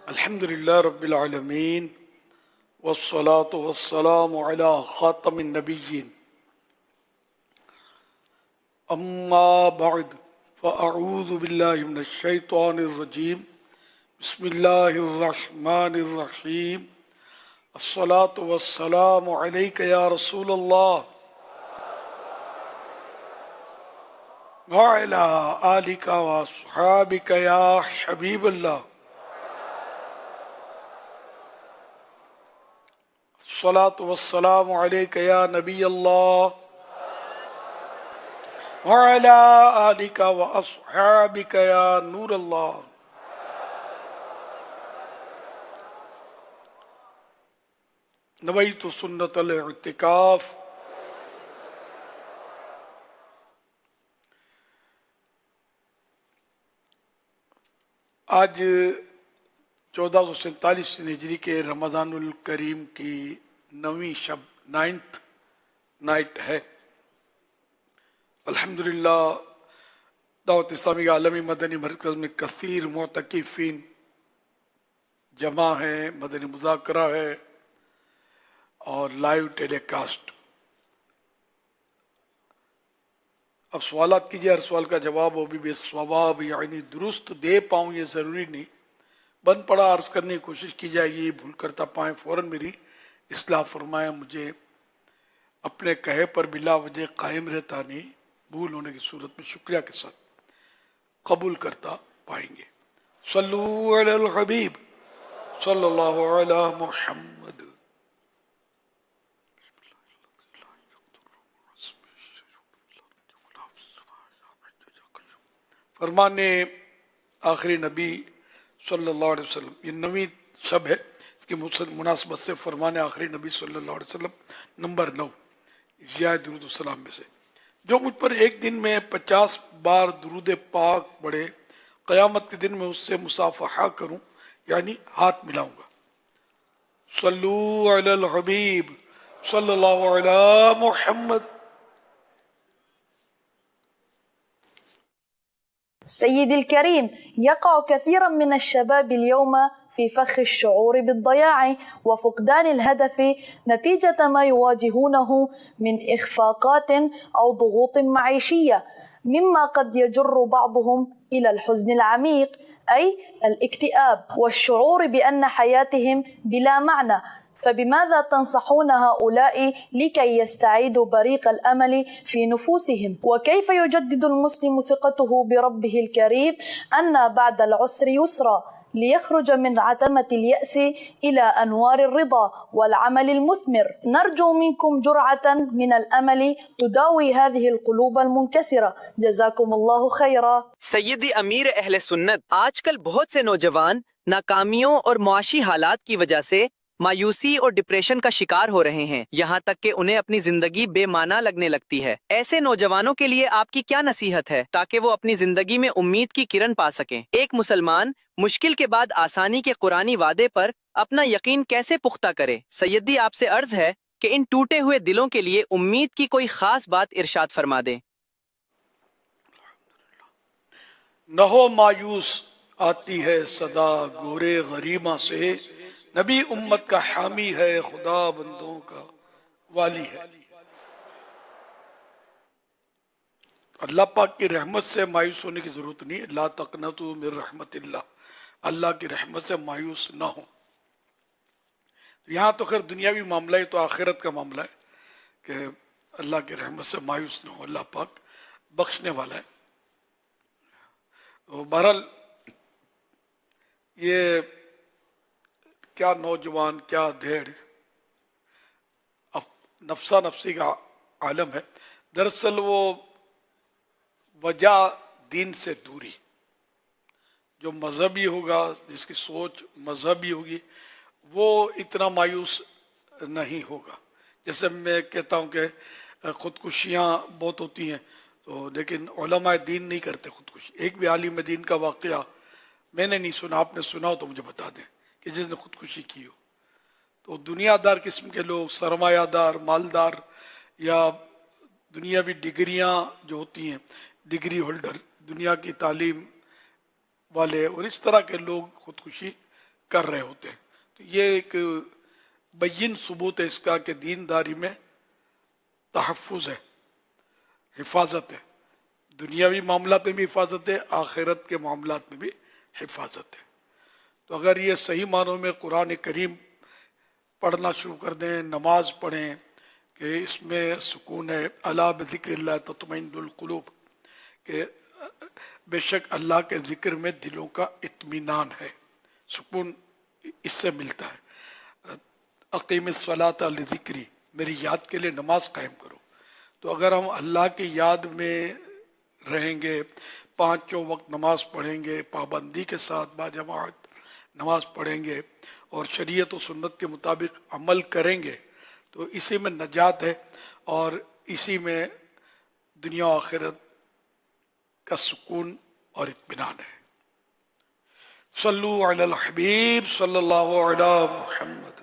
الحمدللہ رب العالمین والصلاة والسلام علی خاتم النبیین اما بعد فاعوذ باللہ من الشیطان الرجیم بسم اللہ الرحمن الرحیم الصلاة والسلام علیک یا رسول اللہ وعلی آلک واصحابک یا حبیب اللہ الصلاة والسلام علیک یا نبی اللہ وعلی آلک واصحابک یا نور اللہ. نویت سنت الاعتکاف. آج 1447 ہجری کے رمضان الکریم کی 9ویں شب 9th نائٹ ہے. الحمدللہ دعوت اسلامی عالمی مدنی مرکز میں کثیر معتکفین جمع ہیں، مدنی مذاکرہ ہے اور لائیو ٹیلی کاسٹ. اب سوالات کیجیے، ہر سوال کا جواب وہ بھی بے ثواب یعنی درست دے پاؤں یہ ضروری نہیں، بن پڑا عرض کرنے کی کوشش کی جائے گی. بھول کرتا پائیں فوراً میری اصلاح فرمائیں. مجھے اپنے کہے پر بلا وجہ قائم رہتا نہیں، بھول ہونے کی صورت میں شکریہ کے ساتھ قبول کرتا پائیں گے. صلو علی الحبیب صلی اللہ علی محمد. فرمان آخری نبی صلی اللہ علیہ وسلم، یہ 9ویں شب ہے، اس کی مناسبت سے فرمان آخری نبی صلی اللہ علیہ وسلم نمبر 9 زیادہ درود السلام میں سے: جو مجھ پر ایک دن میں 50 بار درود پاک پڑھے، قیامت کے دن میں اس سے مصافحہ کروں یعنی ہاتھ ملاؤں گا. صلو علی الحبیب صلی اللہ علی محمد. سيدي الكريم، يقع كثيرا من الشباب اليوم في فخ الشعور بالضياع وفقدان الهدف نتيجة ما يواجهونه من إخفاقات أو ضغوط معيشية، مما قد يجر بعضهم إلى الحزن العميق أي الاكتئاب والشعور بأن حياتهم بلا معنى. فبماذا تنصحون هؤلاء لكي يستعيدوا بريق الأمل في نفوسهم؟ وكيف يجدد المسلم ثقته بربه الكريم أن بعد العسر يسرا ليخرج من عتمة اليأس إلى أنوار الرضا والعمل المثمر؟ نرجو منكم جرعة من الأمل تداوي هذه القلوب المنكسرة. جزاكم الله خيرا. سیدی امیر اہل سنت، آج کل بہت سے نوجوان ناکامیوں اور معاشی حالات کی وجہ سے مایوسی اور ڈپریشن کا شکار ہو رہے ہیں، یہاں تک کہ انہیں اپنی زندگی بے معنی لگنے لگتی ہے. ایسے نوجوانوں کے لیے آپ کی کیا نصیحت ہے تاکہ وہ اپنی زندگی میں امید کی کرن پا سکیں؟ ایک مسلمان مشکل کے بعد آسانی کے قرآنی وعدے پر اپنا یقین کیسے پختہ کرے؟ سیدی آپ سے عرض ہے کہ ان ٹوٹے ہوئے دلوں کے لیے امید کی کوئی خاص بات ارشاد فرما دیں. نہ ہو مایوس، آتی ہے صدا گورے غریباں سے، نبی امت کا حامی ہے، خدا بندوں کا والی ہے. اللہ پاک کی رحمت سے مایوس ہونے کی ضرورت نہیں ہے. لا تقنطوا من رحمت اللہ، اللہ کی رحمت سے مایوس نہ ہو. یہاں تو خیر دنیاوی معاملہ ہے، تو آخرت کا معاملہ ہے کہ اللہ کی رحمت سے مایوس نہ ہو. اللہ پاک بخشنے والا ہے. بہرحال یہ کیا نوجوان، کیا دھیڑ، نفسا نفسی کا عالم ہے. دراصل وہ وجہ دین سے دوری، جو مذہبی ہوگا، جس کی سوچ مذہبی ہوگی، وہ اتنا مایوس نہیں ہوگا. جیسے میں کہتا ہوں کہ خودکشیاں بہت ہوتی ہیں، تو لیکن علماء دین نہیں کرتے خودکشی. ایک بھی عالم دین کا واقعہ میں نے نہیں سنا، آپ نے سنا ہو تو مجھے بتا دیں کہ جس نے خودکشی کی ہو. تو دنیا دار قسم کے لوگ، سرمایہ دار، مالدار، یا دنیاوی ڈگریاں جو ہوتی ہیں، ڈگری ہولڈر، دنیا کی تعلیم والے اور اس طرح کے لوگ خودکشی کر رہے ہوتے ہیں. تو یہ ایک بین ثبوت ہے اس کا کہ دینداری میں تحفظ ہے، حفاظت ہے، دنیاوی معاملات میں بھی حفاظت ہے، آخرت کے معاملات میں بھی حفاظت ہے. تو اگر یہ صحیح معنوں میں قرآن کریم پڑھنا شروع کر دیں، نماز پڑھیں کہ اس میں سکون ہے، الا بذکر اللہ تطمئن القلوب، کہ بے شک اللہ کے ذکر میں دلوں کا اطمینان ہے، سکون اس سے ملتا ہے. اقیم الصلاۃ لذکری، میری یاد کے لیے نماز قائم کرو. تو اگر ہم اللہ کی یاد میں رہیں گے، پانچوں وقت نماز پڑھیں گے، پابندی کے ساتھ باجماعت نماز پڑھیں گے اور شریعت و سنت کے مطابق عمل کریں گے، تو اسی میں نجات ہے اور اسی میں دنیا و آخرت کا سکون اور اطمینان ہے. صلو علی الحبیب صلی اللہ علی محمد.